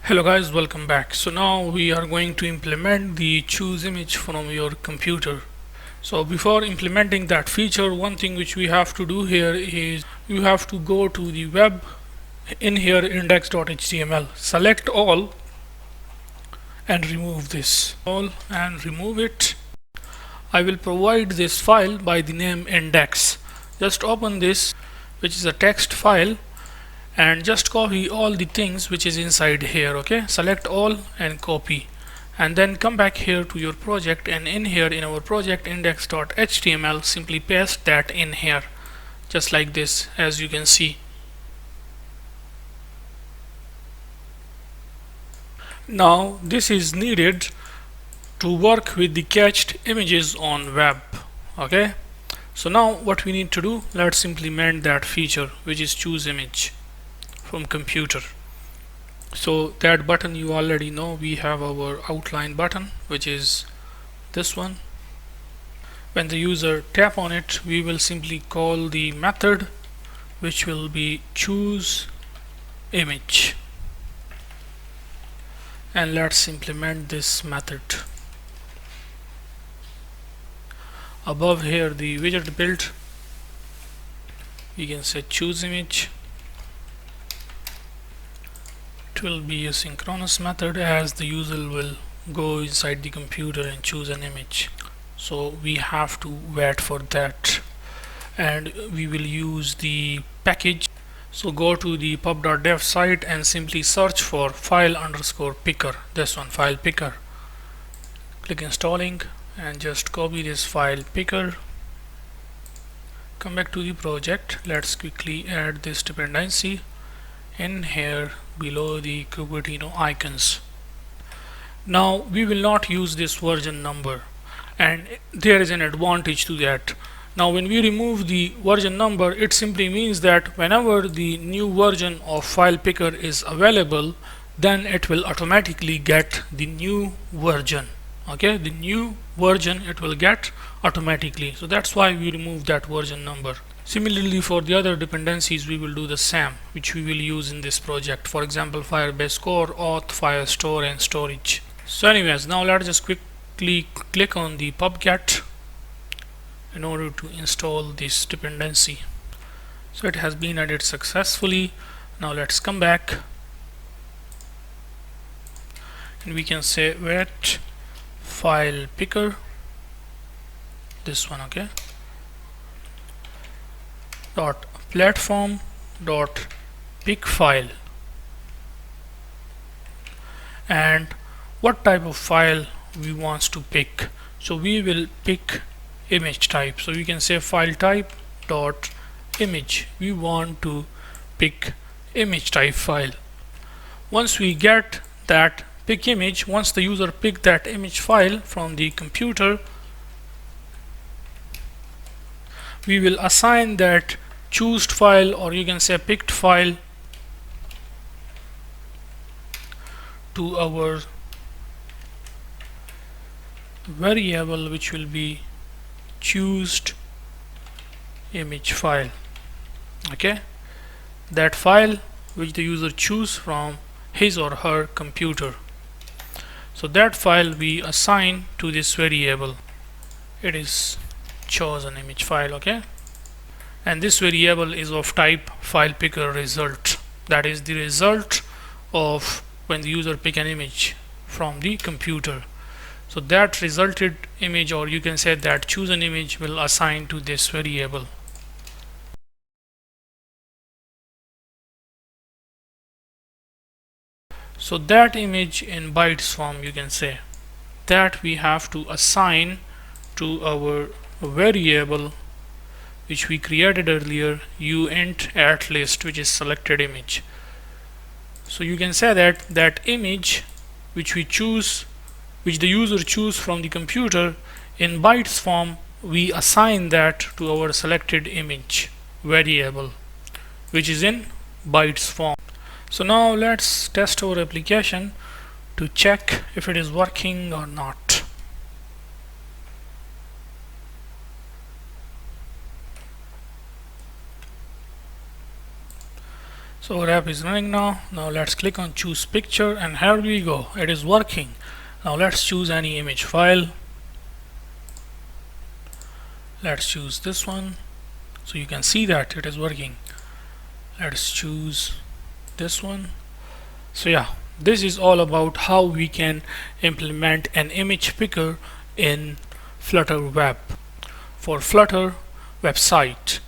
Hello guys, welcome back. So now we are going to implement the choose image from your computer. So before implementing that feature, one thing which we have to do here is you have to go to the web in here index.html, select all and remove this all and remove it. I will provide this file by the name index. Just open this, which is a text file, and just copy all the things which is inside here. Okay, select all and copy, and then come back here to your project, and in here in our project index.html simply paste that in here just like this, as you can see. Now this is needed to work with the cached images on web. Okay, so now what we need to do, let's implement that feature which is choose image from computer. So that button you already know, we have our outline button which is this one. When the user tap on it, we will simply call the method which will be choose image, and let's implement this method. Above here the widget build, we can say choose image. It will be a synchronous method, as the user will go inside the computer and choose an image, so we have to wait for that, and we will use the package. So go to the pub.dev site and simply search for file_picker, this one, file picker. Click installing and just copy this file picker. Come back to the project. Let's quickly add this dependency in here below the Cupertino icons. Now we will not use this version number, and there is an advantage to that. Now when we remove the version number, it simply means that whenever the new version of file picker is available, then it will automatically get the new version. Okay, the new version it will get automatically, so that's why we remove that version number. Similarly, for the other dependencies we will do the same, which we will use in this project. For example, Firebase core, auth, Firestore and storage. So anyways, now let's just quickly click on the pubget in order to install this dependency. So it has been added successfully. Now let's come back and we can say wait file picker, this one. Okay, dot platform dot pick file, and what type of file we want to pick. So we will pick image type, so we can say file type dot image. We want to pick image type file. Once we get that pick image, once the user pick that image file from the computer, we will assign that choose file, or you can say picked file, to our variable which will be choose image file. Okay, that file which the user choose from his or her computer. So that file we assign to this variable. It is chosen image file. Okay, and this variable is of type file picker result. That is the result of when the user pick an image from the computer. So that resulted image, or you can say that chosen image, will assign to this variable. So that image in bytes form, you can say, that we have to assign to our variable which we created earlier, uint at list, which is selected image. So you can say that that image which we choose, which the user choose from the computer, in bytes form we assign that to our selected image variable which is in bytes form. So now let's test our application to check if it is working or not. So our app is running now. Now let's click on choose picture, and here we go, it is working. Now let's choose any image file. Let's choose this one, so you can see that it is working. Let's choose this one. So yeah, this is all about how we can implement an image picker in Flutter web for Flutter website.